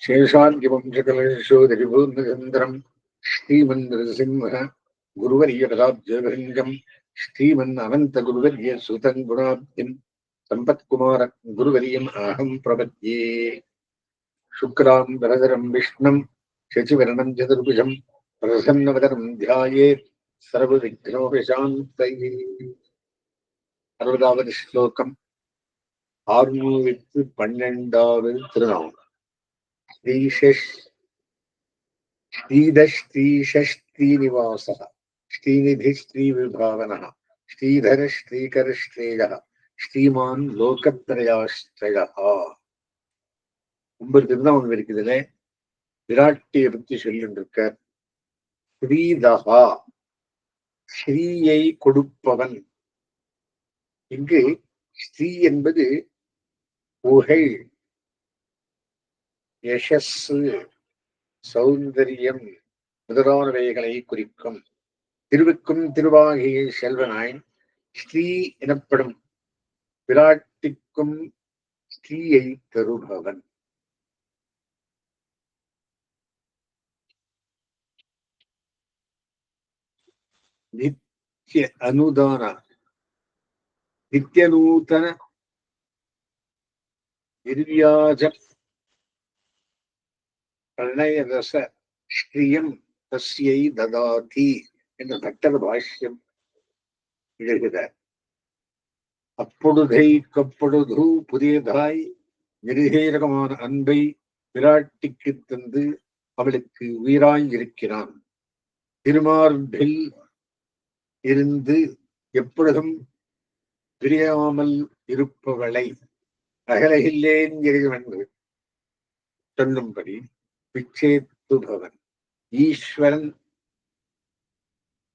शेषाद्यवंशकलेशोदरिभूर्णचन्द्रम् श्रीमन्नृसिंह गुरुवर्यपदाब्जभृङ्गम् श्रीमन्ननन्तगुरुवर्यसुतम् गुणाब्धिम् सम्पत्कुमार गुरुवर्यम् अहम् प्रपद्ये। शुक्लाम् वरदरम् विष्णुम् शशिवर्णम् चतुर्भुजम् प्रसन्नवदनम् ध्यायेत् सर्वविघ्नोपशान्तये। 60வது श्लोकम् 612வது திருநாமம். श्रीधश्रीनिवासः श्रीनिधि श्रीविभावनः श्रीधर श्रीकर श्रेयः श्रीमान् लोकत्रयाश्रयः. 9 திருநாமம் இருக்குதுல. விராட்டியை பற்றி சொல்லிருக்க. ஸ்ரீதஹா, ஸ்ரீயை கொடுப்பவன். இங்கு ஸ்ரீ என்பது புகழ், யசஸ், சௌந்தரியம் முதலானவைகளை குறிக்கும். திருவுக்கும் திருவாகிய செல்வனாய் ஸ்ரீ எனப்படும் விராட்டிக்கும் ஸ்ரீயை தருபவன். நித்திய அனுதான நித்தியநூதன நிர்வியாஜ பிரணயரச ஸ்ரீயம் தஸ்யை ததாதி என்ற பட்டர் பாஷ்யம் எழுதுகிறார். அப்பொழுதைக்கப்பொழுது புதியதாய் நிருகேரகமான அன்பை விராட்டிக்கு தந்து அவளுக்கு உயிராய் இருக்கிறான். திருமார்பில் இருந்து எப்பொழுதும் பிரியாமல் இருப்பவளை அகலகில்லேன் என்று சொல்லும்படி விச்சேத்துபவன். ஈஸ்வரன்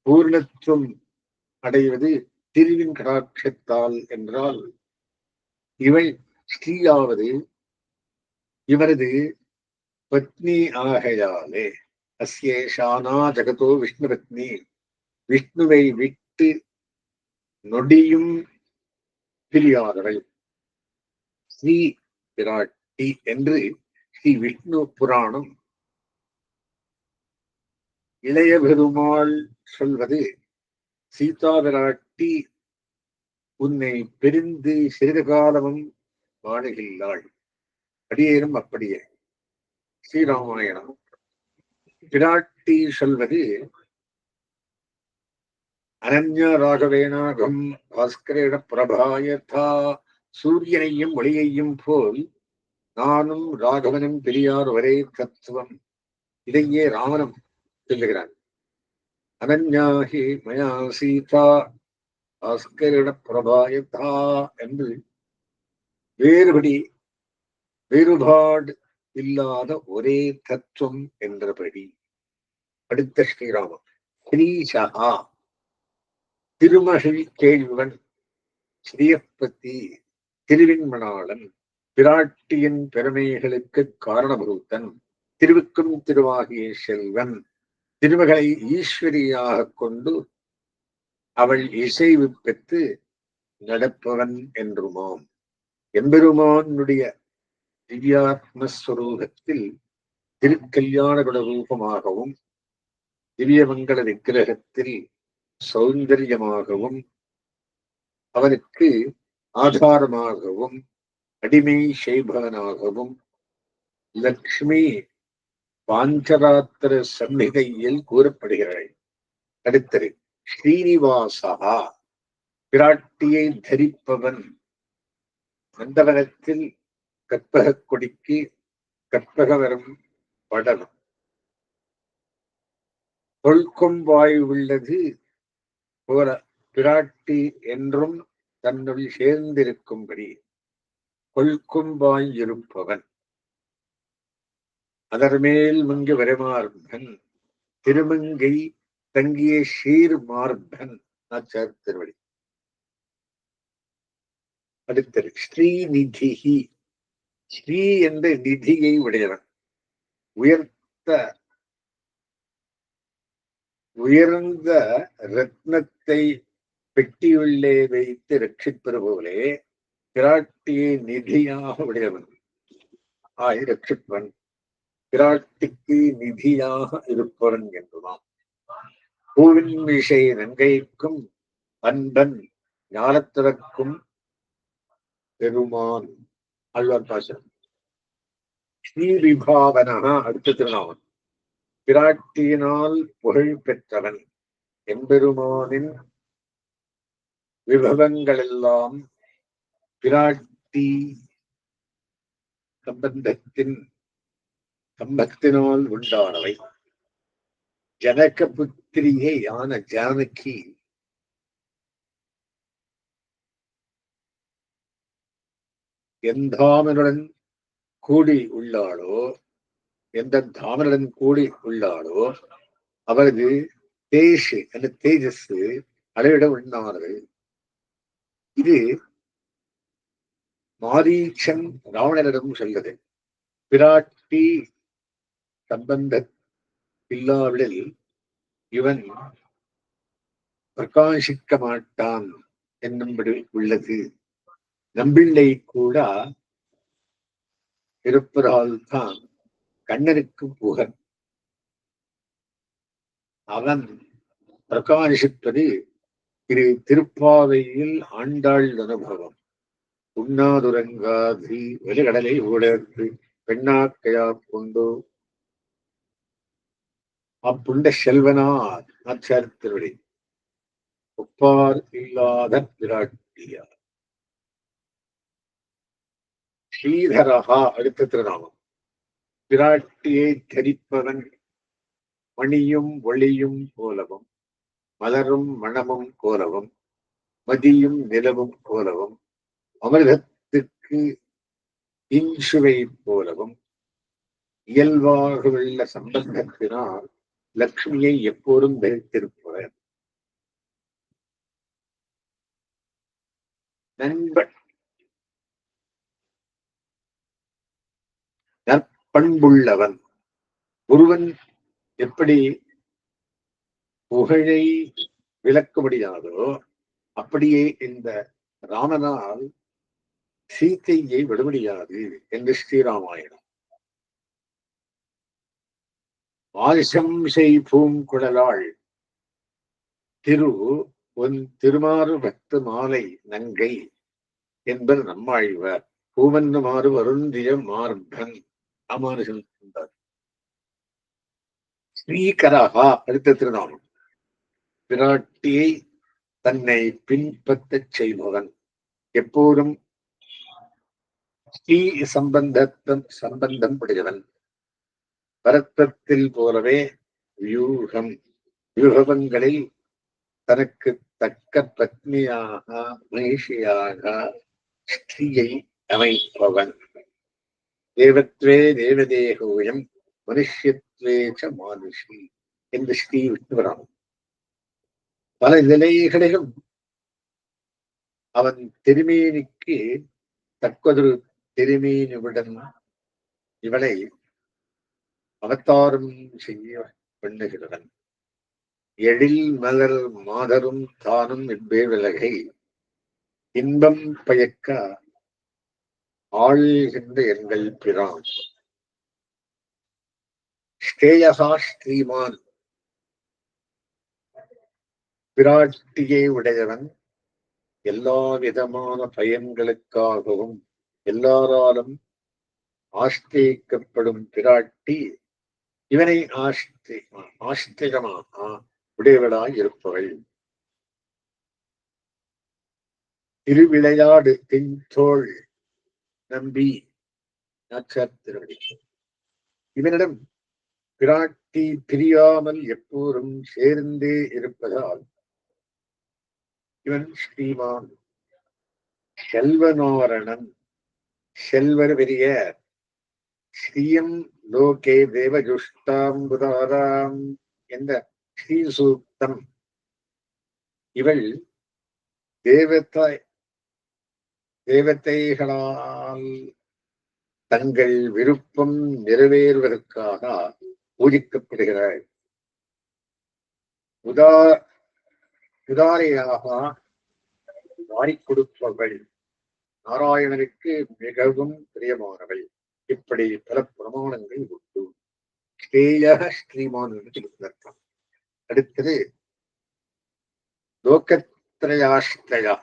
பூர்ணத்துவம் அடைவது திருவின் கடாட்சத்தால் என்றால் இவள் ஸ்ரீயாவது இவரது பத்னி ஆகையாலே. அஸ்யேஷானா ஜகதோ விஷ்ணு பத்னி, விஷ்ணுவை விட்டு நொடியும் பிரியாதவள் ஸ்ரீ விராட்டி என்று ஸ்ரீ விஷ்ணு புராணம் இளைய பெருமாள் சொல்வது. சீதா விராட்டி உன்னை பிரிந்து சிறிது காலமும் வாழுகின்றாள். அடியேனும் அப்படியே. ஸ்ரீராமாயணம் விராட்டி சொல்வது. அனன்யா ராகவேனாகம் பாஸ்கரேட பிரபாயதா, சூரியனையும் ஒளியையும் போல் நானும் ராகவனும் பெரியார் ஒரே தத்துவம். இதையே ராமனும் சொல்லுகிறான். அனன்யாஹி மயா சீதா பாஸ்கரேட பிரபாயதா என்று வேறுபாடு இல்லாத ஒரே தத்துவம் என்றபடி. அடுத்த ஸ்ரீராமன் ஸ்ரீசகா, திருமகள் கேள்வன், ஸ்ரீயப்பதி, திருவின்மணாளன், பிராட்டியின் பெருமைகளுக்கு காரணபூத்தன், திருவுக்கும் திருவாகிய செல்வன், திருமகளை ஈஸ்வரியாக கொண்டு அவள் இசைவு பெற்று நடப்பவன் என்றுமாம். எம்பெருமானுடைய திவ்யாத்மஸ்வரூபத்தில் திருக்கல்யாண குணரூபமாகவும் திவ்யமங்கள விக்கிரகத்தில் சௌந்தரியமாகவும் அவனுக்கு ஆதாரமாகவும் அடிமை செய்பவனாகவும் லக்ஷ்மி பாஞ்சராத்திர சம்ஹிதையில் கூறப்படுகிறாள். அடுத்தது ஸ்ரீனிவாசா, பிராட்டியை தரிப்பவன். நந்தவனத்தில் கற்பக கொடிக்கு கற்பகவரம் படனம். தொல்கொம்பாய் உள்ளது போல பிராட்டி என்றும் தன்னுள் சேர்ந்திருக்கும்படி கொல்கொம்பாய் இருப்பவன். அதர்மேல் மங்கு வரமார்பன், திருமங்கை தங்கிய ஷீர் மார்பன் நாச்சார் திருவடி. அடுத்தது ஸ்ரீநிதிஹி, ஸ்ரீ என்ற நிதியை உடையவன். உயர்ந்த ரத்னத்தை பெட்டியுள்ளே வைத்து ரட்சிப்பது போலே பிராட்டியை நிதியாக உடையவன் ஆய் ரட்சிப்பன். பிராட்டிக்கு நிதியாக இருப்பவன் என்றுதான். பூவின் மீசை நங்கைக்கும் அன்பன் ஞானத்திறக்கும் பெருமான் ஆழ்வார் பாசனம். ஸ்ரீவிபாவனா அடுத்த திருநாமம். பிராட்டியினால் புகழ் பெற்றவன் எம்பெருமானின் விபவங்கள் எல்லாம் பிராட்டி சம்பத்தினால் உண்டானவை. ஜனக புத்திரியான ஜானகி எந்தாமனுடன் கூடி உள்ளாளோ, எந்த தாமனுடன் கூடி உள்ளாளோ அவரது தேசு அந்த தேஜஸ் அளவிட உண்டானது. இது மாரீச்சன் ராவணரிடம் சொல்லுது. பிராட்டி சம்பந்த இல்லாவிடில் இவன் பிரகாசிக்க மாட்டான் என்னும்படி உள்ளது. நம்பிள்ளை கூட இருப்பதால் தான் கண்ணனுக்கு புகழ். அவன் பிரகாசிப்பது திரு திருப்பாவையில் ஆண்டாள் அனுபவம். உண்ணாதுரங்காதி வெளிகடலை ஊடர்ந்து பெண்ணாக்கையா கொண்டு அப்புண்ட செல்வனார் ஆச்சாரத்தினுடைய ஒப்பார் இல்லாத பிராட்டியார். ஸ்ரீதரஹா அடுத்த திருநாமம். பிராட்டியை தரிப்பவன் மணியும் ஒளியும் போலவும் மலரும் மணமும் போலவும் மதியும் நிலவும் போலவும் அமிர்தத்துக்கு இன்சுவை போலவும் இயல்பாக உள்ள சம்பந்தத்தினால் லக்ஷ்மியை எப்போதும் தரித்திருப்பவர். நற்பண்புள்ளவன். ஒருவன் எப்படி புகழை விளக்க முடியாதோ அப்படியே இந்த ராமனால் சீத்தையை விட முடியாது என்று ஸ்ரீராமாயணம். ஆரிசம் செய் பூங்குழலாள் திரு உன் திருமாறு பக்த மாலை நங்கை என்பது நம்மாழ்வார். பூவன்னு மாறு வருந்திய மார்பன் ராமானுஜன் என்றார். ஸ்ரீகரஹா அடுத்த திருநாமம். பிராட்டியை தன்னை பின்பற்றச் செய்பவன் எப்போதும் ஸ்ரீ சம்பந்தம் படுகிறவன். பரத்தத்தில் போலவே வியூகங்களில் தனக்கு தக்க பத்னியாக மகிழ்ச்சியாக ஸ்ரீயை அமைப்பவன். தேவத்வே தேவதேகோயம் மனுஷத்வேச்ச மானுஷி என்று ஸ்ரீ விஷ்ணுவராமன். பல நிலைகளிலும் அவன் திருமேனிக்கு தக்கதொரு திருமேனியுடன் இவளை அவதாரம் செய்ய பண்ணுகிறவன். எழில் மலர் மாதரும் தானும் என்பே விலகை இன்பம் பயக்க ஆழ்கின்ற எங்கள் பிரான். ஸ்ரேயசா ஸ்ரீமான். பிராட்டியை உடையவன் எல்லா விதமான பயன்களுக்காகவும் எல்லாராலும் ஆஸ்திக்கப்படும் பிராட்டி இவனை ஆஸ்திகமாக உடையவளாய் இருப்பவள். திருவிளையாடு தின்தோள் நம்பி திருவடி. இவனிடம் பிராட்டி பிரியாமல் எப்போதும் சேர்ந்தே இருப்பதால் இவன் ஸ்ரீமான். செல்வநாரணன். செல்வர் பெரிய ஸ்ரீயம் லோகே தேவஜுஷ்டாம்புதாராம் என்ற ஸ்ரீ சூக்தம். இவள் தேவதைகளால் தங்கள் விருப்பம் நிறைவேறுவதற்காக பூஜிக்கப்படுகிறாள். உதாரையாக வாரிக் கொடுப்பவள். நாராயணனுக்கு மிகவும் பிரியமானவள். இப்படி பல பிரமாணங்கள் உண்டு. ஸ்ரேய ஸ்ரீமான் என்று சொல்லியிருக்கலாம். அடுத்தது லோகத்ரயாஸ்ரயா,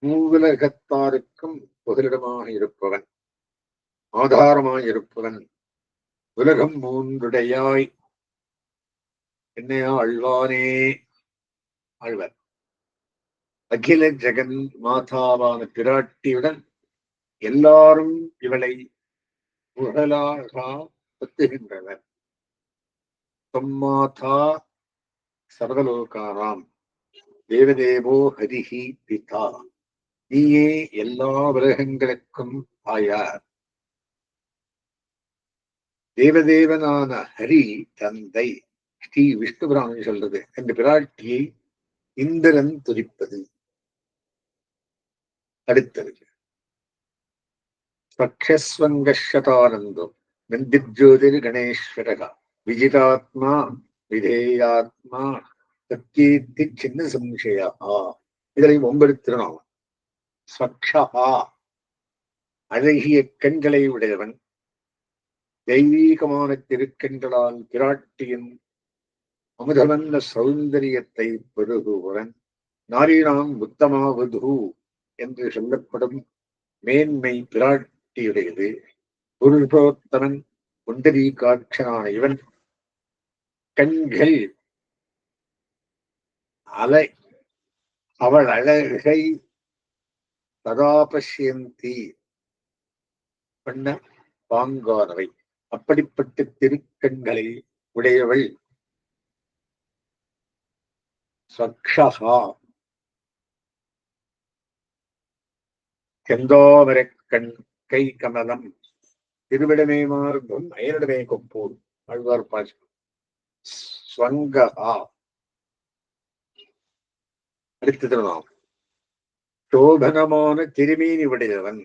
மூவுலகத்தாருக்கும் புகலிடமாக இருப்பவன், ஆதாரமாய் இருப்பவன், உலகம் மூன்றுடையாய் என்னையா அழ்வானே ஆழ்வர். அகில ஜெகன் மாதாவான பிராட்டியுடன் எல்லாரும் இவளை புகழாக ஒத்துகின்றனர். தொம்மாதா சர்வலோகானாம் தேவதேவோ ஹரிஹி பிதா, நீயே எல்லா உலகங்களுக்கும் ஆயார். தேவதேவனான ஹரி தந்தை, ஸ்ரீ விஷ்ணு பிராமணி சொல்றது, என்ற பிராட்டியை இந்திரன் துதிப்பது. அடுத்தது ஸ்வக்ஷஸ்வங்கஷதானந்தோ நந்திஜோதிர் கணேஸ்வரகா விஜிதாத்மா விதேயாத்மா சத்கீர்த்தி சின்ன சம்சயா. இதனை 9 திருநாமம். ஸ்வக்ஷா, அழகிய கண்களை உடையவன், தெய்வீகமான திருக்கண்களால் பிராட்டியின் அமுதவந்த சௌந்தரியத்தை பெருகுவன், நாரீணாம் உத்தமாவது என்று சொல்லப்படும் மேன்மை பிராட்டியுடையது. புருஷோத்தமன் புண்டரீகாட்சனான இவன் கண்கள் அவள் அழகை சதாபஷ்யந்தி பண்ண பாங்கானவை. அப்படிப்பட்ட திருக்கண்களை உடையவள் சக்ஷா. செந்தாமரக்கண் கை கமலம் திருவிடமே மார்பும் அயனிடமே கொப்போல் ஆழ்வார் பாசம். ஸ்வங்கா. அடுத்தது நாம் சோபனமான திருமீனி உடையவன்,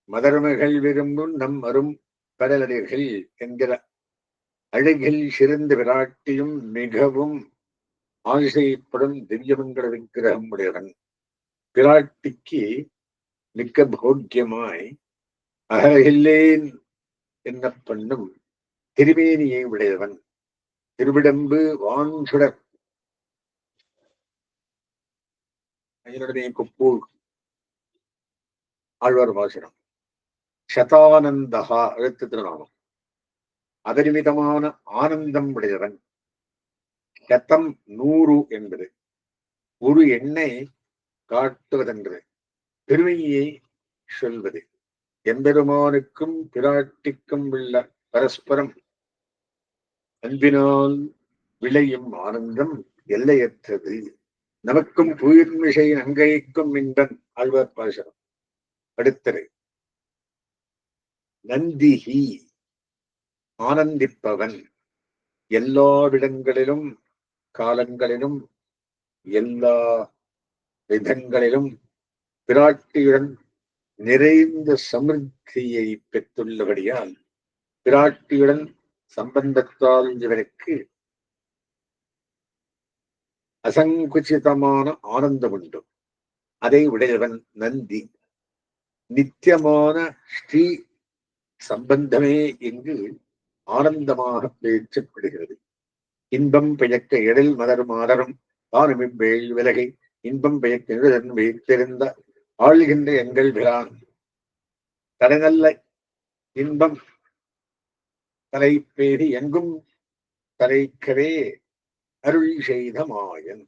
மதர்மகள் விரும்பும் நம் அரும் பரலடிகள் என்கிற அழகில் சிறந்த விராட்டியும் மிகவும் ஆசைப்படும் திவ்யமங்கல விக்கிரகம் உடையவன். பிராட்டிக்கு மிக்க போக்கியமாய் அகலகில்லேன் என்ன பண்ணும் திருமேனியை உடையவன். திருவிடம்பு வான்சுடர் அயனுடனே கொப்பூர் ஆழ்வார் பாசுரம். சதானந்தகா எழுத்து திருநாமம். அபரிமிதமான ஆனந்தம் உடையவன். சதம் 100 என்பது ஒரு எண்ணை காட்டுவதென்று பெருமையை சொல்வது. எம்பெருமானுக்கும் பிராட்டிக்கும் உள்ள பரஸ்பரம் அன்பினால் விளையும் ஆனந்தம் எல்லையற்றது. நமக்கும் புயிர்மிசை அங்கைக்கும் இன்பன் ஆழ்வார் பாசுரம். அடுத்தது நந்திஹி, ஆனந்திப்பவன். எல்லாவிடங்களிலும் காலங்களிலும் எல்லா விதங்களிலும் பிராட்டியுடன் நிறைந்த சமிருத்தியை பெற்றுள்ளபடியால் பிராட்டியுடன் சம்பந்தத்தால் இவருக்கு அசங்குச்சிதமான ஆனந்தம் உண்டு. அதை உடையவன் நந்தி. நித்தியமான ஸ்ரீ சம்பந்தமே இங்கு ஆனந்தமாக பேச்சப்படுகிறது. இன்பம் பெயக்க எழில் மலரும் ஆடரும் தானுமிப்பேள் விலகை இன்பம் பெயக்க வைத்திருந்த ஆளுகின்ற எங்கள் பிரான் தலைநல்ல இன்பம் தலை பேரி எங்கும் தலைக்கவே அருள் செய்த மாயன்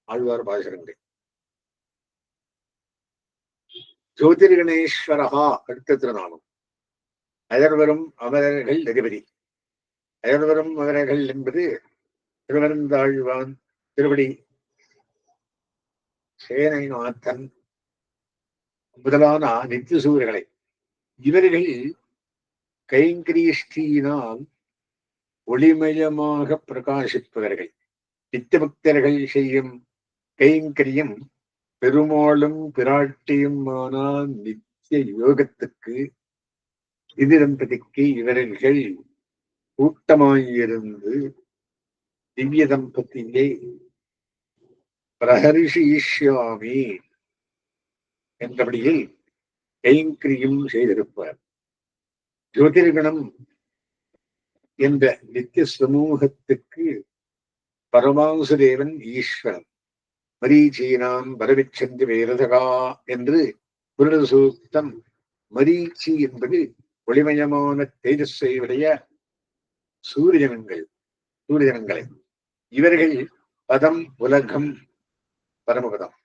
ஆழ்வார் பாசுரங்கள். ஜோதிர்கணேஸ்வரகா அடுத்த திருநாமம். அயர்வரும் அமரர்கள் அதிபதி. அயர்வரும் அமரர்கள் என்பது திருவரந்தாழ்வான் திருவடி சேனைநாதன் முதலான நித்தியசூரர்களை. இவர்கள் கைங்கரியஸ்ரீயினால் ஒளிமயமாக பிரகாசிப்பவர்கள். நித்தியபக்தர்கள் செய்யும் கைங்கரியம் பெருமாளும் பிராட்டியுமான நித்திய யோகத்துக்கு இது தம்பதிக்கு இவர்கள் கூட்டமாயிருந்து திவ்ய தம்பதியை பிரஹர்ஷிஷ்யாமி என்றபடியில் கைங்கரியம் செய்திருப்பார். ஜோதிர்கணம் என்ற நித்திய சமூகத்துக்கு பரமாசுதேவன் ஈஸ்வரன். மரீச்சீனாம் வரவிச்சந்து வேரதகா என்று புருட சூக்தம். மரீச்சி என்பது ஒளிமயமான தேஜஸை உடைய சூரியனங்களை இவர்கள் பதம் உலகம் பரமபதம்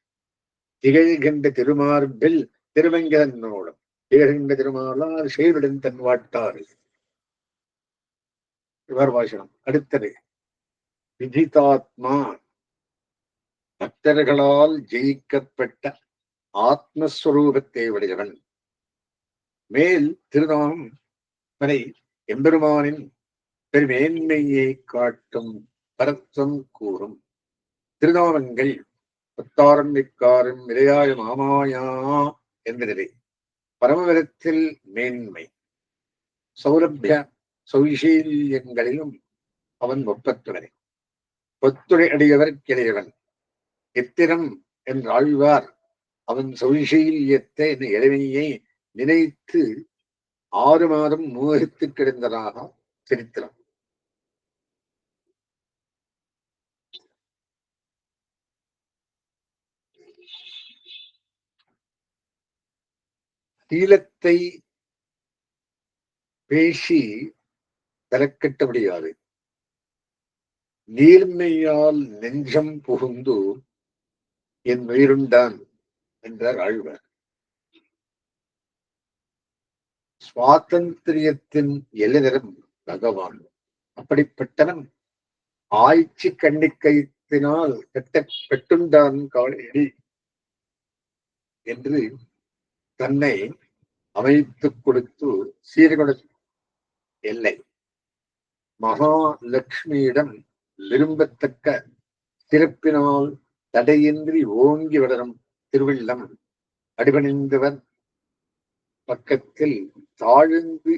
திகழ்கின்ற திருமார்பில் திருவங்கனோடும் திகழ்கின்ற திருமாலார் செயலுடன் தன் வாட்டாறு. இவர் வாசனம். அடுத்தது விதிதாத்மா, பக்தர்களால் ஜெயிக்கப்பட்ட ஆத்மஸ்வரூபத்தை உடையவன். மேல் திருநாமம் வரை எம்பெருமானின் பெருமேன்மையை காட்டும் பரத்வம் கூறும் திருநாமங்கள் பத்தாரம் மிக்காரும் இளையாய மாமாயா என்பதிலே பரமபதத்தில் மேன்மை, சௌரபிய சௌஷீல்யங்களிலும் அவன் ஒப்பத்துவனை, பொத்துடை அடியவர் கிளையவன். எத்திரம் என்றாழ்வார் அவன் சௌஷீல்யத்தை இளமையை நினைத்து 6 மாதம் மோகித்து கிடந்ததாக சரித்திரம். சீலத்தை பேசி தரக்கட்ட முடியாது. நீர்மையால் நெஞ்சம் புகுந்து என் உயிருண்டான் என்றார் ஆழ்வார். சுவாதந்திரியத்தின் எல்லைநிறம் பகவான். அப்படிப்பட்டவன் ஆய்ச்சி கண்ணிக்கைத்தினால் பெட்டுண்டான் காலடி என்று தன்னை அமைத்துக் கொடுத்து சீர்குண எல்லை மகாலட்சுமியிடம் விரும்பத்தக்க சிறப்பினால் தடையின்றி ஓங்கி வளரும் திருவள்ளம் அடிபணிந்தவர் பக்கத்தில் தாழ்ந்து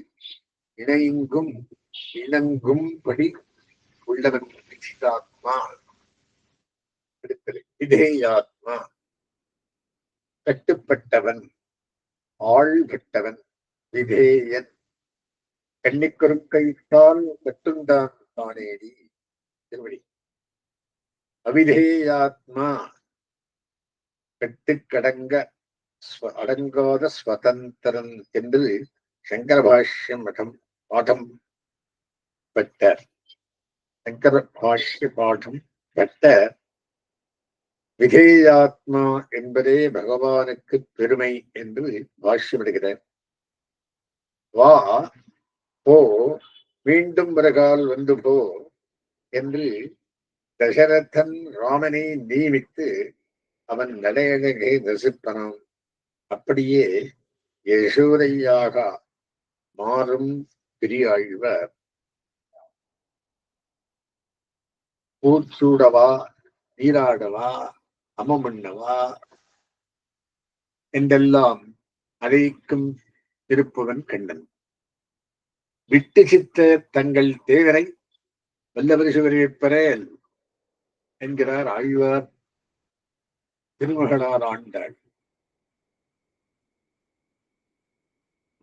இணங்கும்படி உள்ளவன் விதிதாத்மா. விதேயாத்மா, கட்டுப்பட்டவன், ஆள்பட்டவன். விதேயன், கண்ணிக்கொருக்கைத்தால் கட்டுண்டான் தானேடி திருவடி. அவிதேயாத்மா, கட்டுக்கடங்க அடங்காத ஸ்வதந்திரன் என்று சங்கர பாஷ்யம் பாடம் பெற்ற சங்கர பாஷ்ய பாடம் பெற்ற விதேயாத்மா என்பதே பகவானுக்கு பெருமை என்று பாஷ்யமிடுகிறார். வா போ, மீண்டும் பிறகால் வந்து போ என்று தசரதன் ராமனை நியமித்து அவன் நடையழகை தரிசிப்பனான். அப்படியே யசோதையாக மாறும் பெரியாழ்வர் பூச்சூடவா, நீராடவா, அமமண்ணவா என்றெல்லாம் அழைக்கும் திருப்புவன் கண்ணன். விட்டு சித்த தங்கள் தேவரை வல்லபரிசுவரைப்பரேல் என்கிறார் ஆழ்வார் திருமகளார் ஆண்டாள்.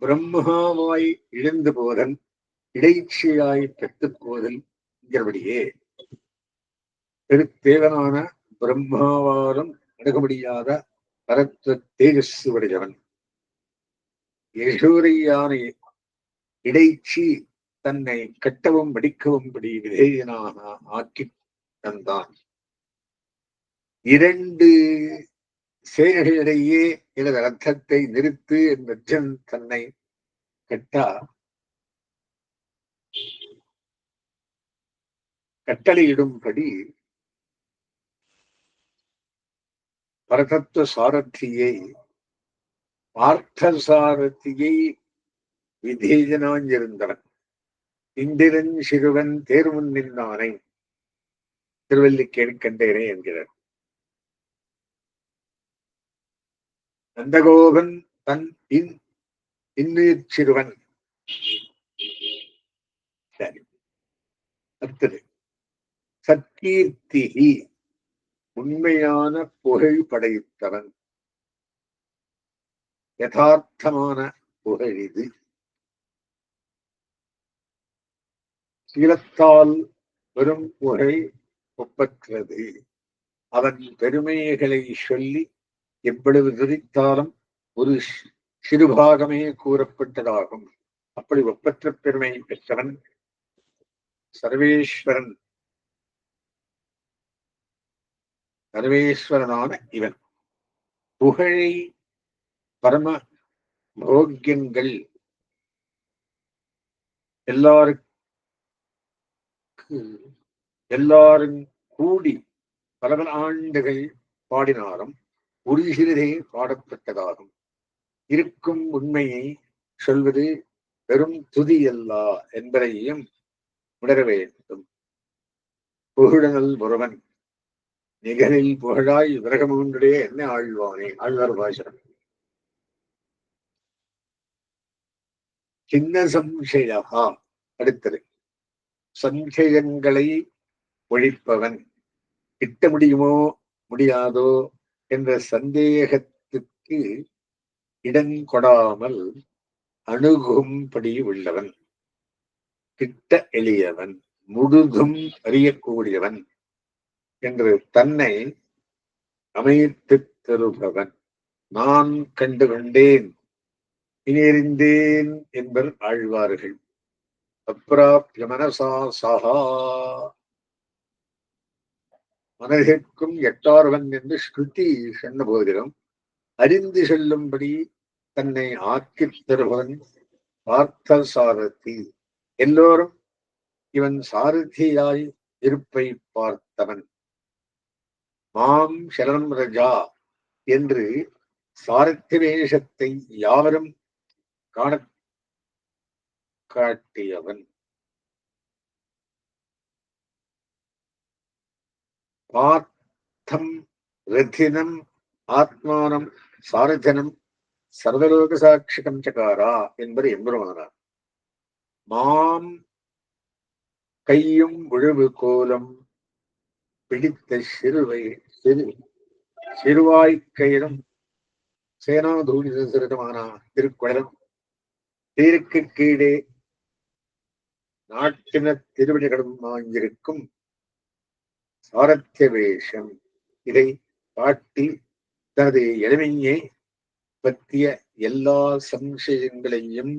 பிரம்மாவாய் இழந்து போதல், இடைச்சியாய் பெற்றுப் போதல் என்கிறபடியே பெருத்தேவனான பிரம்மாவாலும் அணுக முடியாத பரத்வ தேஜஸ் உடையவன். யசோதையான இடைச்சி தன்னை கட்டவும் படிக்கவும்படி விதேயனாக ஆக்கி தந்தான். 2 சேனைகளிடையே எனது ரத்தத்தை நிறுத்து என்றன் தன்னை கட்டளையிடும்படி பரதத்துவ சாரத்தியை பார்த்த சாரத்தியை விதேஜனாஞ்சிருந்தவன். இந்திரன் சிறுவன் தேர்முன் நின்றானை திருவல்லிக்கேணி கண்டேனே என்கிறார். நந்தகோபன் தன் இன்னுயிர் சிறுவன். சரி, அடுத்தது சத்கீர்த்தி, உண்மையான புகழ் படைத்தவன். யதார்த்தமான புகழ் இது. சீலத்தால் பெரும் புகழ் ஒப்பற்றது. அவன் பெருமைகளை சொல்லி எவ்வளவு துதித்தாலும் ஒரு சிறுபாகமே கூறப்பட்டதாகும். அப்படி ஒப்பற்ற பெருமை பெற்றவன் சர்வேஸ்வரன், சர்வேஸ்வரனான இவன். புகழை பரம போக்கியங்கள் எல்லாரும் கூடி பல பல ஆண்டுகள் பாடினாலும் ஒரு சிறிதே பாடப்பட்டதாகும். இருக்கும் உண்மையை சொல்வது வெறும் துதி அல்ல என்பதையும் உணர வேண்டும். புகழல் ஒருவன் நிகழில் புகழாய் விரகமூன்றுடைய என்ன ஆழ்வானே. ஆழ்வார் பாசனம். சின்ன சம்சயா. அடுத்தது சம்சயங்களை ஒழிப்பவன். கிட்ட முடியுமோ முடியாதோ என்ற சந்தேகத்துக்கு இடங்கொடாமல் அணுகும்படி உள்ளவன். கிட்ட எளியவன், முழுதும் அறியக்கூடியவன் என்று தன்னை அமைத்து தருபவன். நான் கண்டு கொண்டேன், இனியறிந்தேன் என்பர் ஆழ்வார்கள். அப்பிராப்ய மனசா சஹா. மனதிற்கும் எட்டார்வன் என்று ஸ்ருதி சொன்ன போதிலும் அறிந்து செல்லும்படி தன்னை ஆக்கித் தருபவன் பார்த்த சாரதி. எல்லோரும் இவன் சாரதியாய் இருப்பை பார்த்தவன். மாம் சரணம் ரஜா என்று சாரதி வேஷத்தை யாவரும் காண காட்டியவன். பார்த்தம் ரதினம் ஆத்மானம் சாரதனம் சர்வலோக சாட்சிகம் சகாரா என்பது எம்பெருமானார். மாம் கையும் உழவு கோலம் பிடித்த சிறுவாய்க்கயிறும் சேனாதூரிதமான திருக்குழலும் தீருக்கு கீழே நாட்டின திருவடிகளும் வாங்கியிருக்கும் சாரத்திய வேஷம். இதை காட்டி தனது எளிமையை பற்றிய எல்லா சம்சயங்களையும்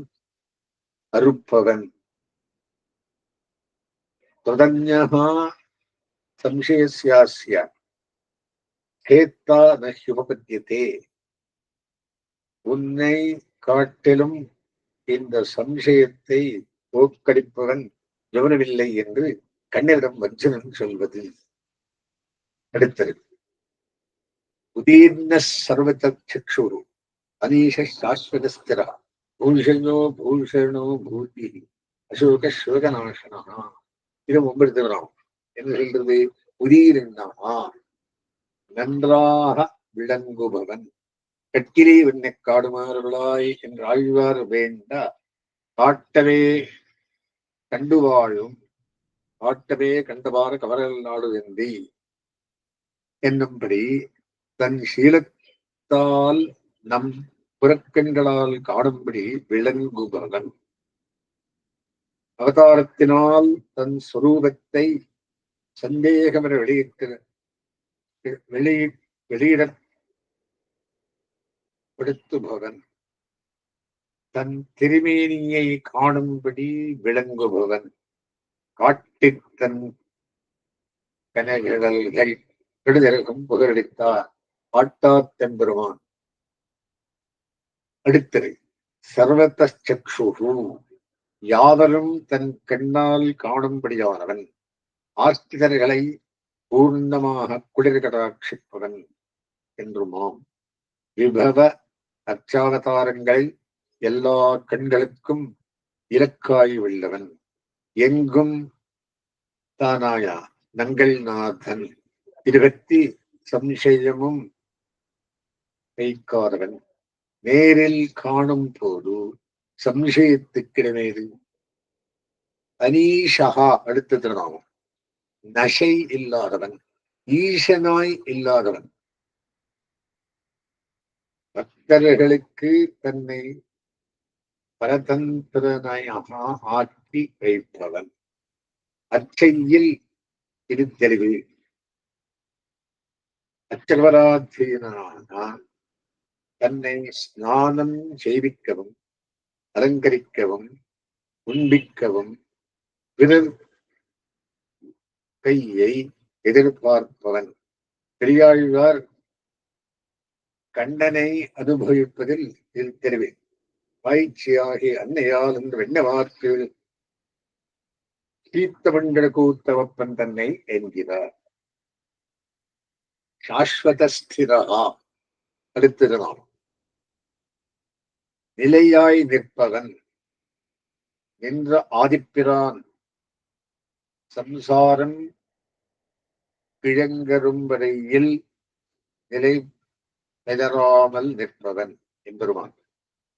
அறுப்பவன். தொதன்யஹா சம்சயஸ்யாஸ்ய கேத்தா நஹ்யுபபத்யதே. உன்னை காட்டிலும் இந்த சம்சயத்தை போக்கடிப்பவன் எவனுமில்லை என்று கண்ணனிடம் வஞ்சனன் சொல்வது. அடுத்தது உதீர்ண சர்வதக்ஷுரு அனீஷ சாஸ்வதஸ்திர பூஷணோ பூஷணோ பூதி அசோக சோகநாசனா. இது 9 என்ன சொல்றது? உதீர்ணமா நன்றாக விளங்குபவன். கட்கிலே உன்னை காடுமாறுள்ளாய் என்று ஆழ்வார் வேண்ட காட்டவே கண்டு வாழும் காட்டவே கண்டவாறு கவரல் நாடு வெந்தி என்னும்படி தன் சீலத்தால் நம் புறக்கண்களால் காணும்படி விளங்குபவன். அவதாரத்தினால் தன் சொரூபத்தை சந்தேகமென வெளியிடப்படுத்துபவன். தன் திருமேனியை காணும்படி விளங்குபவன். காட்டித் தன் கனகடல்கள் கெடுதற்கும் புகழளித்தார் ஆட்டாத் தெம்பெருமான். அடுத்தது சர்வதக்ஷுஹு யாவரும் தன் கண்ணால் காணும்படியானவன். ஆஸ்திகர்களை பூர்ணமாக குளிர் கடாட்சிப்பவன் என்றுமாம். விபவ அர்ச்சாவதாரங்கள் எல்லா கண்களுக்கும் இலக்காய் உள்ளவன். எங்கும் தானாயா நங்கள் நாதன். இது பற்றி சம்சயமும் வைக்காதவன். நேரில் காணும் போது சம்சயத்துக்கிடமேது. அனீஷகா அடுத்த திருநாமம். நசை இல்லாதவன், ஈசனாய் இல்லாதவன். பக்தர்களுக்கு தன்னை பரதந்திரனாயாக ஆற்றி வைப்பவன். அச்சையில் இருத்தெளிவு அச்சகவராதீனான தன்னை ஸ்நானம் செய்விக்கவும் அலங்கரிக்கவும் உண்பிக்கவும் பிறர் கையை எதிர்பார்ப்பவன். பெரியாழ்வார் கண்ணனை அனுபவிப்பதில் தெரிவி வாய்ச்சியாகி அன்னையால் என்று வெண்ணவார்க்கு தீர்த்தமண்டல கூத்தவப்பன் தன்னை என்கிறார். சாஸ்வதஸ்திரா அடுத்திருந்தான் நிலையாய் நிற்பவன் நின்ற ஆதிப்பிரான் சம்சாரம் கிழங்கரும் வரையில் நிலை பெதராமல் நிற்பவன் என்பருமான்.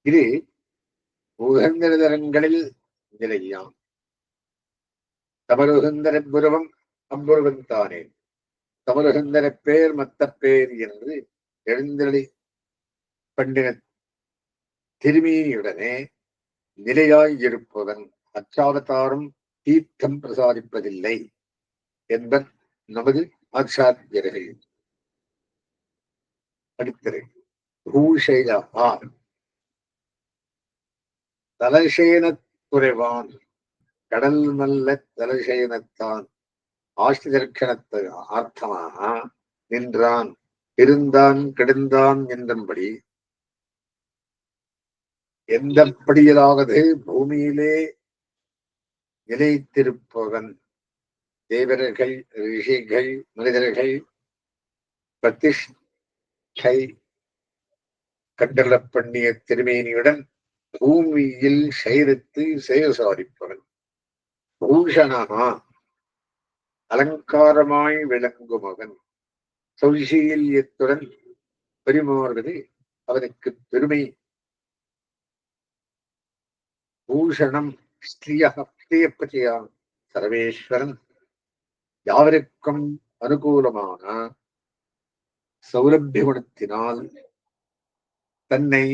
இது உகந்தரங்களில் நிலையாம். தமருகந்தர புருவம் அம்புருவன் தானே தமருகந்தர பேர் மத்த பேர் என்று எழுந்தளி பண்டின திருமீனியுடனே நிலையாய் இருப்பவன் அச்சாவதாரம் தீர்த்தம் பிரசாதிப்பதில்லை என்பன் நமது ஆச்சாரியர்கள். அடுத்தது பூஷையா தலசேனத் குறைவான் கடல் நல்ல தலசேனத்தான் ஆஷ்டிதர்ஷனத்து அர்த்தமாக நின்றான் இருந்தான் கெடுந்தான் என்றபடி எந்தப்படியிலாவது பூமியிலே நிலைத்திருப்பவன் தேவர்கள் ரிஷிகள் மனிதர்கள் பிரதிஷ்டை கண்டல பண்ணிய திருமேனியுடன் பூமியில் சைரித்து செயசாரிப்பவன். பூஷணா அலங்காரமாய் விளங்குமவன் சௌசீல்யத்துடன் பரிமாறுவது அவனுக்கு பெருமை. பூஷணம் ஸ்ரீயப்பதியா சர்வேஸ்வரன் யாவருக்கும் அனுகூலமான சௌலபிய குணத்தினால் தன்னை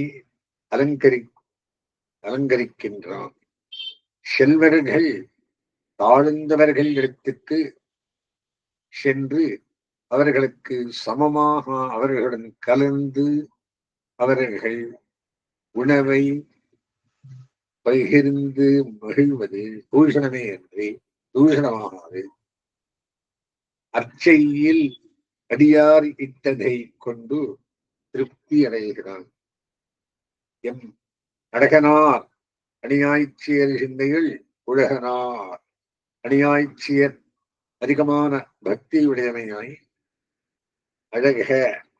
அலங்கரிக்கின்றான். செல்வர்கள் தாழ்ந்தவர்கள் இடத்துக்கு சென்று அவர்களுக்கு சமமாக அவர்களுடன் கலந்து அவர்கள் உணவை பகிர்ந்து மகிழ்வது பூஷணமே என்று தூஷணமாகாது. அச்சையில் அடியார் இட்டதை கொண்டு திருப்தி அடைகிறான். எம் அழகனார் அணியாய்ச்சியர் சிந்தையில் உலகனார் அணியாய்ச்சியர் அதிகமான பக்தி உடையமையாய்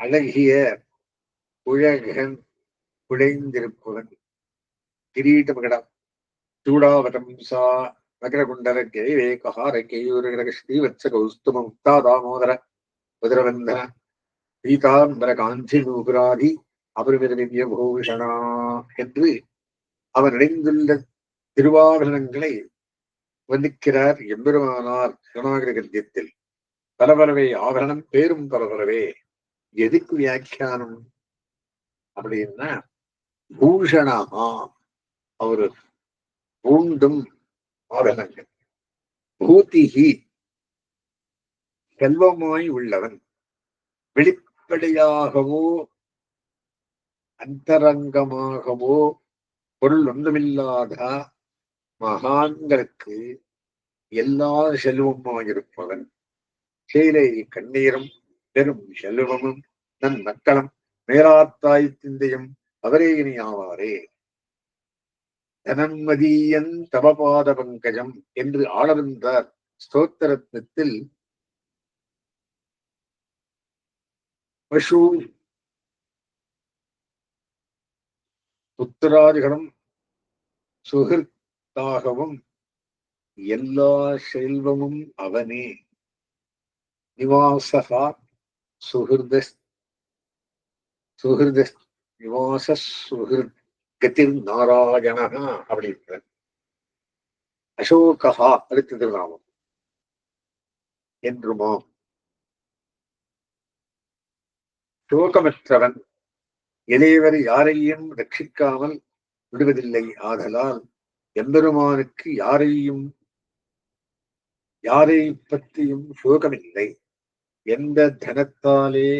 அழகிய உலகன் குடைந்திருப்பவன் கிரீடமகடம் சூடாவதம்சா மகரகுண்டல கேவேகார கேயூர ஸ்ரீவத்ச கௌஸ்தும முக்தா தாமோதர உதரவந்தன பீதாம்பர காந்தி நூபுராதி அபரிமித பூஷணா என்று அவர் இணைந்துள்ள திருவாபரணங்களை வர்ணிக்கிறார் எம்பெருமானார் சிவநாகர கத்தியத்தில். பரபரவே ஆபரணம் பேரும் பரபரவே. எதுக்கு வியாக்கியானம் அப்படின்னா பூஷணா அவரு பூண்டும் ஆபரணங்கள். பூதிகி செல்வமாய் உள்ளவன் வெளிப்படையாகவோ அந்தரங்கமாகவோ பொருள் ஒன்றுமில்லாத மகான்களுக்கு எல்லா செல்வமாயிருப்பவன். செயலை கண்ணீரும் பெரும் செல்வமும் நன் மக்களும் மேலாத்தாய் சிந்தையும் அவரே இனியாவாரே. தனன்மதியன் தவபாத பங்கஜம் என்று ஆளவந்தார் ஸ்தோத்திரத்தில் பசு புத்திராதிகளும் சுகிர்த்தாகவும் எல்லா செல்வமும் அவனே. நிவாசகா சுகிருத நிவாச சுகிருத் கதிர் நாராயணா அப்படின்ற அசோகா அடுத்த திருநாமம் என்றுமோ. சோகமற்றவன் இளையவர் யாரையும் ரட்சிக்காமல் விடுவதில்லை. ஆதலால் எம்பெருமானுக்கு யாரையும் யாரை பற்றியும் சோகமில்லை. எந்த தனத்தாலே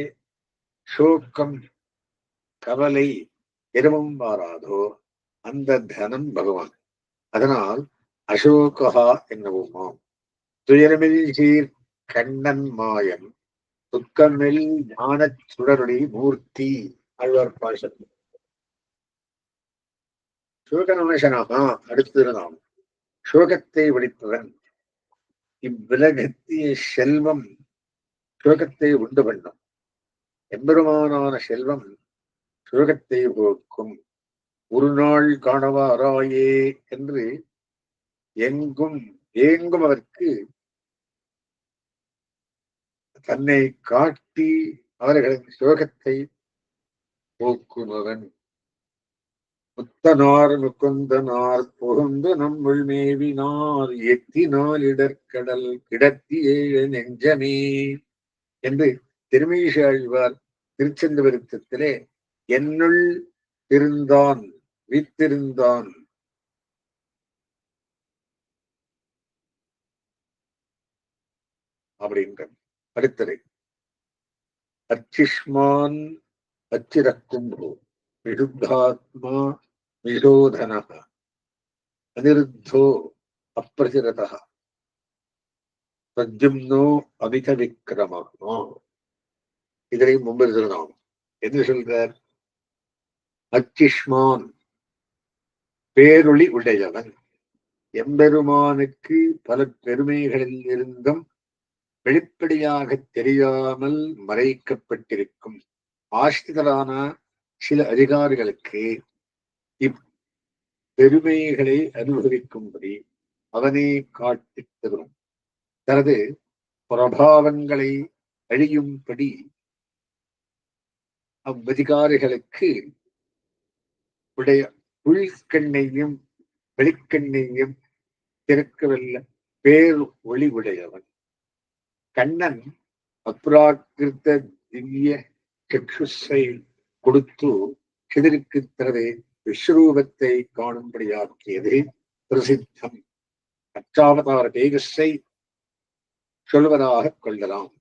சோகம் கவலை எதுவும் மாறாதோ அந்த தனம் பகவான். அதனால் அசோகா என்னவுமாம். துயரமில் சீர் கண்ணன் மாயம் துக்கமில் ஞானச் சுடருளி மூர்த்தி. ஆழ்வார் பாஷன். சோகநாசனாக அடுத்திருந்தான். சோகத்தை ஒழிப்பவன். இவ்விலகத்திய செல்வம் சோகத்தை உண்டு பண்ணும். எம்பெருமானான செல்வம் சோகத்தை போக்கும். ஒரு நாள் காணவாராயே என்று எங்கும் ஏங்கும் அவருக்கு தன்னை காட்டி அவர்களின் சோகத்தை போக்குபவன். முத்தனார் முக்குந்தனார் புகுந்து நம்முள் மேவினார் எத்தினால் இடர்கடல் கிடத்தி ஏழு நெஞ்சமே என்று திருமீசாழ்வார் திருச்செந்த விருத்தத்திலே என்னுள் இருந்தான் வீத்திருந்தான் அப்படின்ற. அடுத்தது அச்சிஷ்மான் அச்சிரக்கும்போ விருத்தாத்மா விரோதனः அனிருத்தோ அப்பிரதிரதः பிரத்யும்னோ அமித விக்கிரமோ. இதனை முன்பு நாம் என்று சொல்கிறார். அச்சிஷ்மான் பேரொளி உடையவன். எம்பெருமானுக்கு பல பெருமைகளில் இருந்தும் வெளிப்படையாக தெரியாமல் மறைக்கப்பட்டிருக்கும் ஆசிரியரான சில அதிகாரிகளுக்கு இப்பெருமைகளை அனுபவிக்கும்படி அவனே காட்டித் தரும். தனது பிரபாவங்களை அழியும்படி அவ்வதிகாரிகளுக்கு உடைய உள்கண்ணையும் வெளிக்கண்ணையும் திறக்கவல்ல பேர் ஒளி உடையவன். கண்ணன் அப்ராக்கிருத்த திவ்ய சக்ஷுஸை கொடுத்து சிதருக்கு தனது விஸ்வரூபத்தை காணும்படியாக்கியது பிரசித்தம். அச்சாவதார தேஜஸை சொல்வதாக கொள்ளலாம்.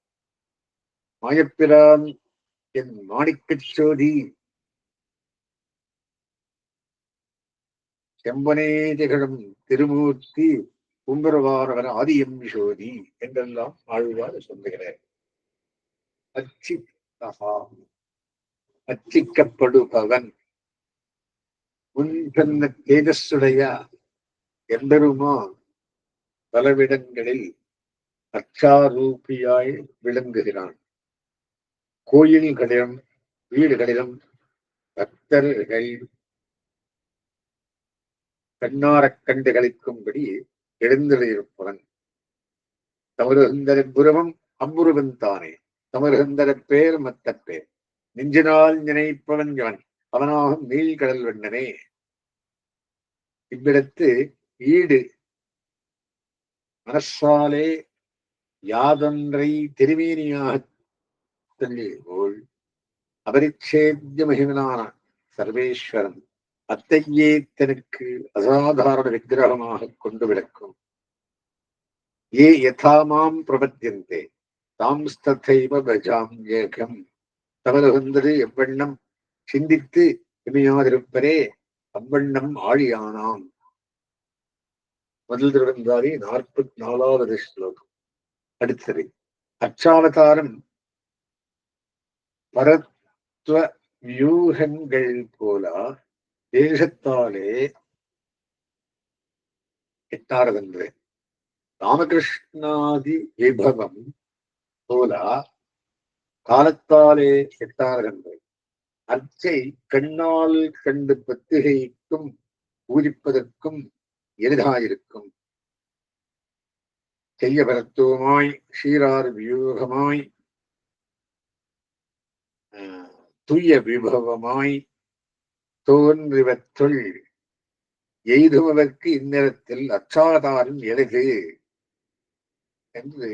மாயப்பிரான் என் மாணிக்கச் சோதி செம்பனே திகழும் திருமூர்த்தி கும்பரவாரவன் ஆதியம் சோதி என்றெல்லாம் ஆழ்வார் சொல்லுகிறார். அச்சிக்கப்படுபவன் முன் சொன்ன தேஜஸுடைய எம்பெருமான் பலவிடங்களில் அச்சாரூபியாய் விளங்குகிறான். கோயில்களிலும் வீடுகளிலும் பக்தர்கள் கண்ணாரக் கண்டு களிக்கும்படி எழுந்திருப்பவன். தமருகந்தர புருவம் அம்புருவன் தானே. தமருகந்தர பேர் மத்த பேர் நெஞ்சினால் நினைப்பவன் இவன் அவனாகும் நீள்கடல் வண்ணனே. இவ்விடத்து ஈடு மனசாலே யாதொன்றை திருமேனியாக போல் அபரிச்சேத்திய மகிமனான சர்வேஸ்வரன் அத்தையே தனக்கு அசாதாரண விக்கிரகமாக கொண்டு விளக்கும். ஏ யதாமாம் பிரபத்தியந்தே தாம் ஸ்ததைவ பஜாம் ஏகம். தவறுகின்றது எவ்வண்ணம் சிந்தித்து இமையாதிருப்பரே அவ்வண்ணம் ஆழியானாம். முதல் திருவந்தாதி 44வது ஸ்லோகம். அடுத்தது அச்சாவதாரம் பரத்வ வியூகங்கள் போல தேசத்தாலே எட்டாரதென்று ராமகிருஷ்ணாதி விபவம் போல காலத்தாலே எட்டாரதென்று அச்சை கண்ணால் கண்டு பத்திரிகைக்கும் பூஜிப்பதற்கும் எளிதாயிருக்கும். செய்ய பரத்துவமாய் சீரார் வியூகமாய் துய்ய விபவமாய் தோன்றிவற்றுள் எய்துவதற்கு இந்நேரத்தில் அச்சாவதாரம் எளிது என்று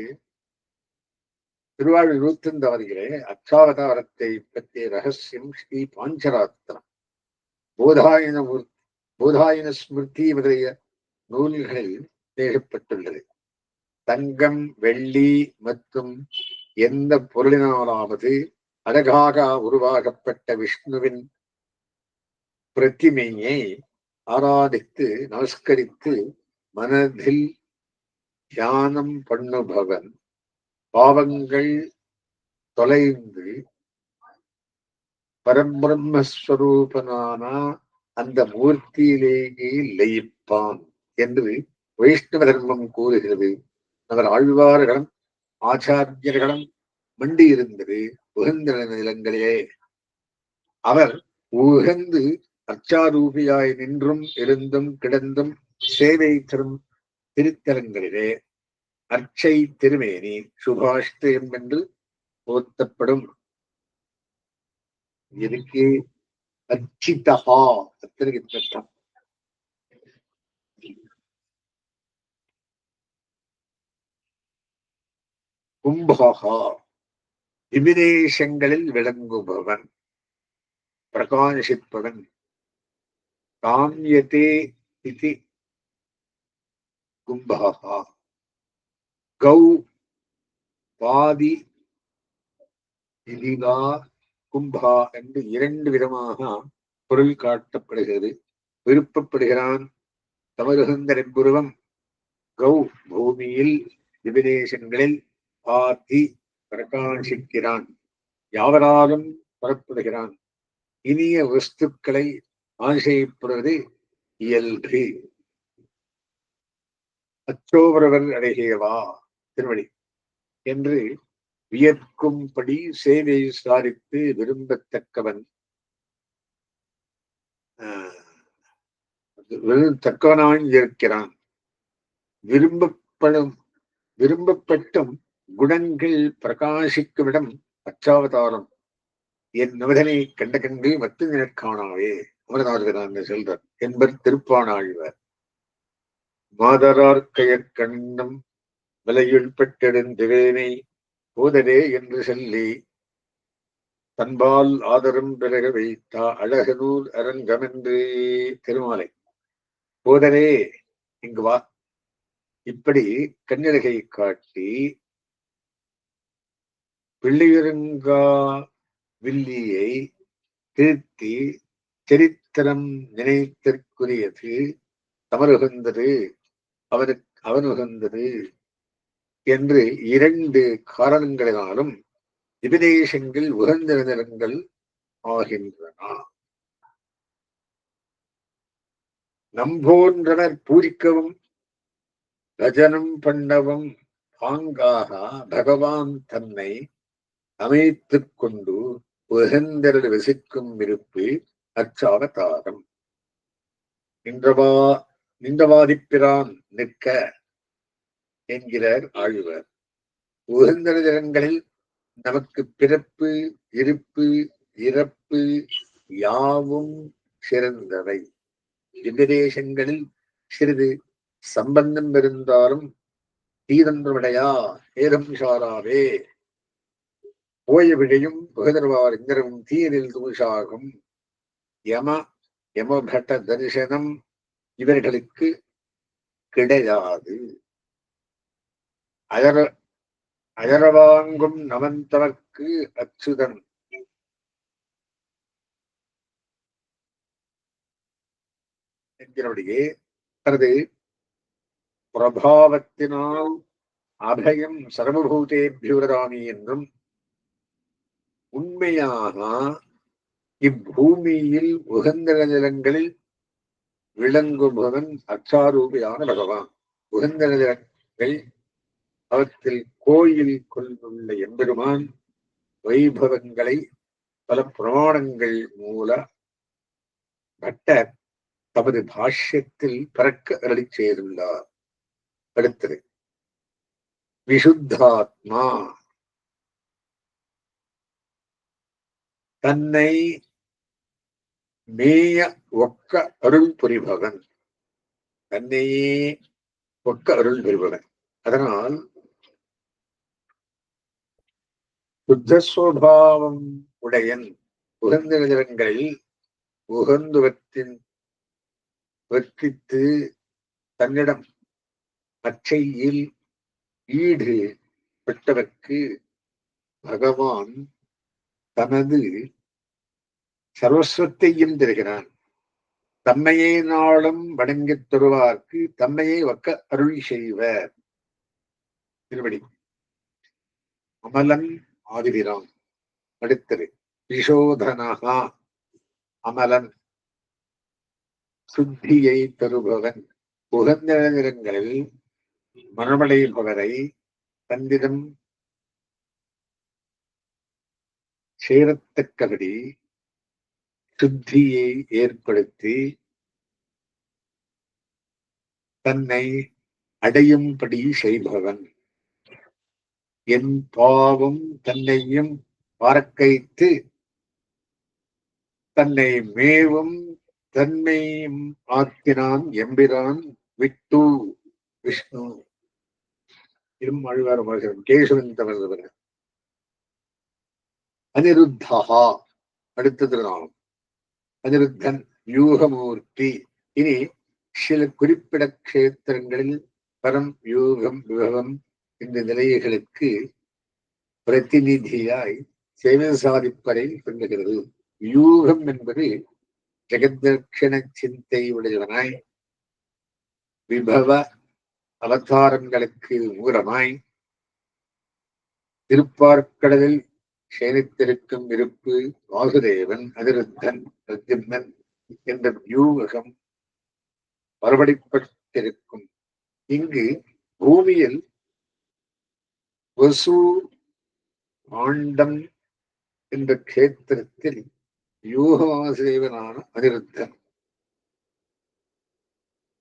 திருவாழ் 25 அச்சாவதாரத்தை பற்றிய ரகசியம் ஸ்ரீ பாஞ்சராத்திரம் போதாயன ஸ்மிருதி முதலிய நூல்களில் தேடப்பட்டுள்ளது. தங்கம், வெள்ளி மற்றும் எந்த பொருளினாலாவது அழகாக உருவாக்கப்பட்ட விஷ்ணுவின் பிரதிமையை ஆராதித்து நமஸ்கரித்து மனதில் தியானம் பண்ணுபவன் பாவங்கள் தொலைந்து பரபிரம்மஸ்வரூபனான அந்த மூர்த்தியிலேயே லயிப்பான் என்று வைஷ்ணவ தர்மம் கூறுகிறது. அவர் ஆழ்வார்களும் ஆச்சாரியர்களும் மண்டி இருந்தது உகந்த நிலங்களிலே. அவர் உகந்து அச்சாரூபியாய் நின்றும் இருந்தும் கிடந்தும் சேவை தரும் திருத்தலங்களிலே அர்ச்சை திருமேனி சுபாஷ்டயம் என்று போத்தப்படும். இதுக்கு அர்ச்சிதா அத்தனைக்கு பெற்றான். கும்பகா விபிதேசங்களில் விளங்குபவன், பிரகாசிப்பவன். காமியதே இது கும்பகா. கௌ பாதி இதிகா கும்பா என்று இரண்டு விதமாக பொருள் காட்டப்படுகிறது. விருப்பப்படுகிறான் தமருகந்தரன்புருவம் கௌ பூமியில் விபிதேசங்களில் ஆதி பிரகாசிக்கிறான், யாவராலும் புறப்படுகிறான். இனிய வஸ்துக்களை ஆசைப்படுவது இயல்பு. அச்சோபரவர் அழகியவா திருவடி என்று வியக்கும்படி சேவை சாதித்து விரும்பத்தக்கவன், தக்கவனாய் இருக்கிறான். விரும்பப்பட்டும் குணங்கள் பிரகாசிக்குமிடம் அச்சாவதாரம். என் நவதனை கண்ட கண்டு மத்து நினைக்கானாவே அமரநாதன் செல்வர் என்பர் திருப்பானாழ்வர். மாதரார்க்கையற் கண்ணும் விலையுள் பட்டெடுந்திவேனை போதரே என்று சொல்லி தன்பால் ஆதரும் பிறகு வைத்த அழகனூர் அரங்கமென்று. திருமாலை போதரே இங்கு வா, இப்படி கண்ணழகை காட்டி பிள்ளையருங்கா வில்லியை திருத்தி சரித்திரம் நினைத்திற்குரியது தமருகந்தது அவனுகந்தது என்று இரண்டு காரணங்களினாலும் விபிதேசங்கள் உகந்த நிலங்கள் ஆகின்றன. நம்போன்றனர் பூரிக்கவும் பஜனம் பண்ணவும் பாங்காக பகவான் தன்னை அமைத்துக் கொண்டு உகந்தரில் வசிக்கும் இருப்பு அச்சாவதாரம். நின்றவாதிப்பிரான் நிற்க என்கிறார் ஆழ்வர். உகந்த ஜனங்களில் நமக்கு பிறப்பு இருப்பு இறப்பு யாவும் சிறந்தவை. விபதேசங்களில் சிறிது சம்பந்தம் இருந்தாலும் தீதன்றவிடையா ஏதம் சாராவே. போய விடையும் புகதர்வார் இந்திரமும் தீயரில் தூஷாகும். யமபட்ட தரிசனம் இவர்களுக்கு கிடையாது. அயரவாங்கும் நமந்தவர்க்கு அச்சுதன் என்கிறபடியே தனது பிரபாவத்தினால் அபயம் சர்வபூதேபியுரதாமி என்றும் உண்மையாக இப்பூமியில் உகந்த நிலங்களில் விளங்குபவன் அச்சாரூபியான பகவான். உகந்த நிலங்கள் அவற்றில் கோயில் கொண்டுள்ள எம்பெருமான் வைபவங்களை பல புராணங்கள் மூல பட்டர் தமது பாஷ்யத்தில் பறக்க அருளி செய்துள்ளார். அடுத்தது விசுத்தாத்மா. தன்னை மேய ஒக்க அருள் புரிபவன், தன்னையே ஒக்க அருள் புரிபவன். அதனால் சுத்தஸ்வபாவம் உடையன் உகந்த நிலங்களில் உகந்துவற்றின் வெற்றித்து தன்னிடம் அச்சையில் ஈடு பெற்றவர்க்கு பகவான் தனது சர்வஸ்வத்தையும் தருகிறான். தம்மையே நாளும் வணங்கித் தருவார்க்கு தம்மையே வக்க அருள் செய்வர். திருவடி. அமலன் ஆதிபிரான். அடுத்தது விசோதனகா. அமலன் சுத்தியை தருபவன். உகந்த நிறங்களில் மனமடைபவரை தந்திடம் சேரத்தக்கபடி சுத்தியை ஏற்படுத்தி தன்னை அடையும்படி செய்பவன். என் பாவம் தன்னையும் பார்க்கைத்து தன்னை மேவும் தன்மையும் ஆக்கினான் எம்பிரான் விட்டு விஷ்ணு. இரும் ஆழ்வார் கேசவன் தமிழ். அனிருத்தகா. அடுத்தது நாமம் அனிருத்தன் யூகமூர்த்தி. இனி சில குறிப்பிட கஷேத்திரங்களில் பரம் யூகம் விபவம் இந்த நிலையங்களுக்கு பிரதிநிதியாய் சேவை சாதிப்பதை சொல்லுகிறது. யூகம் என்பது ஜெகதர்ஷன சிந்தை உடையவனாய் விபவ அவதாரங்களுக்கு மூலமாய் திருப்பார்க்கடலில் சேனித்திருக்கும் இருப்பு வாசுதேவன் அதிருத்தன் பிரத்யும்னன் என்ற யூகம் மறுபடிப்பட்டிருக்கும். இங்கு பூமியில் வசு ஆண்டம் என்ற கேத்திரத்தில் யூகவாசுதேவனான அதிருத்தன்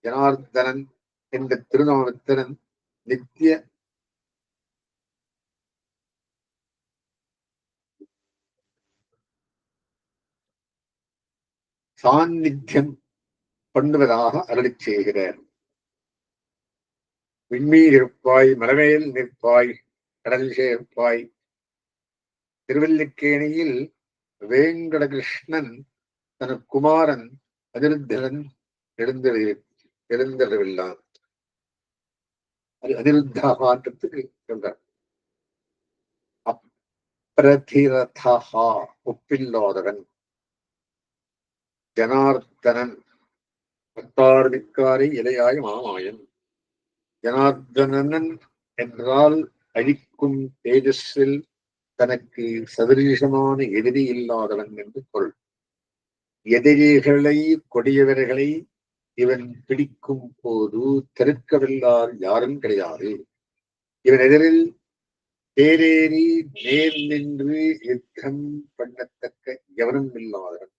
ஜனார்தனன் என்ற திருநாமத்தனன் நித்திய சாநித்தியம் பண்ணுவதாக அருளி செய்கிறார். விண்மீர் இருப்பாய், மலமேல் நிற்பாய், கடல் சேர்ப்பாய். திருவல்லிக்கேணியில் வேங்கடகிருஷ்ணன் தன குமாரன் அதிருத்தன் எழுந்தருவில்லான். அது அதிருத்தகான்றதுக்கு சொல்றார். அப்பிரதிரதா ஒப்பில்லாதவன். ஜனார்தனன் பத்தார்விக்காரை இலையாய் மாமாயன். ஜனார்தனன் என்றால் அழிக்கும் தேஜஸில் தனக்கு சதுரீசமான எதிரி இல்லாதவன் என்று பொருள். எதிரிகளை கொடியவர்களை இவன் பிடிக்கும் போது தடுக்கவில்லார் யாரும் கிடையாது. இவன் எதிரில் தேரேறி நேர் நின்று யுத்தம் பண்ணத்தக்க எவனும் இல்லாதவன்.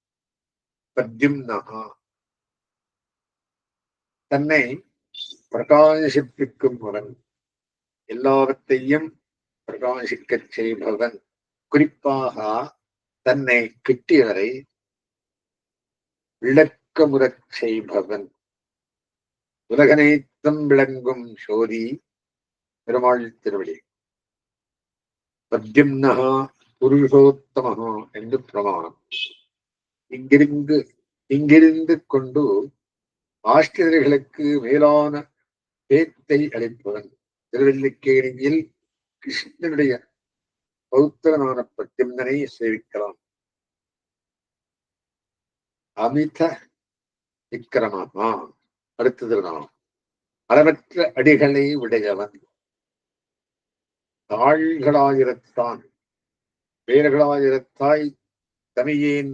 பிரத்யும்னஹா. தன்னை பிரகாசிப்பிக்கும் அவன். எல்லாவற்றையும் பிரகாசிக்கச் செய்பவன். குறிப்பாக தன்னை கிட்டியவரை விளக்கமுறச் செய்பவன். உலகனைத்தும் விளங்கும் சோதி பெருமாள் திருவடி. பிரத்யும்னஹா புருஷோத்தமஹா என்று பிரமாணம். இங்கிருந்து கொண்டு ஆஸ்திரர்களுக்கு மேலான பேத்தை அளிப்பவன். திருவல்லிக்கேணியில் கிருஷ்ணனுடைய பௌத்திரனான பிரத்யும்னனை சேவிக்கலாம். அமித விக்கிரமமா. அடுத்தது நாம் அளவற்ற அடிகளை உடையவன். தாள்களாயிரத்தான் வேர்களாயிரத்தாய் தமியேன்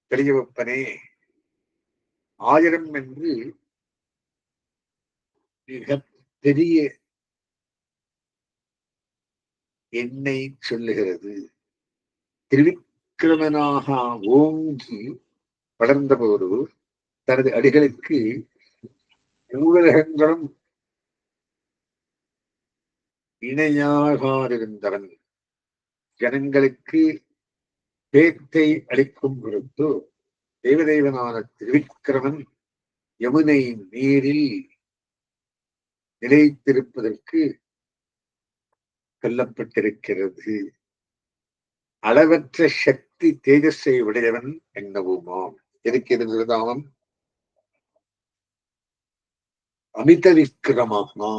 தெரிய வைப்பனே. ஆயிரம் என்று மிக பெரிய எண்ணை சொல்லுகிறது. திருவிக்கிரமனாக ஓங்கி வளர்ந்தபோது தனது அடிகளுக்கு ஊரகங்களும் இணையாகாதிருந்தவன். ஜனங்களுக்கு பேத்தை அளிக்கும் பொருட்டு தேவதேவனான திருவிக்கிரமன் யமுனை நீரில் நிலைத்திருப்பதற்கு கொல்லப்பட்டிருக்கிறது. அளவற்ற சக்தி தேஜஸை உடையவன் என்னவுமாம். இருக்கிறது நாமம் அமித விக்கிரமாத்மா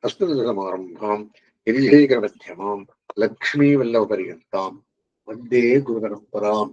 அஸ்மதமாரம்பாம் எரிகேகரமத்தியமாம் லக்ஷ்மி வல்லப பரியந்தாம் வந்தே குரு பரம்பராம்.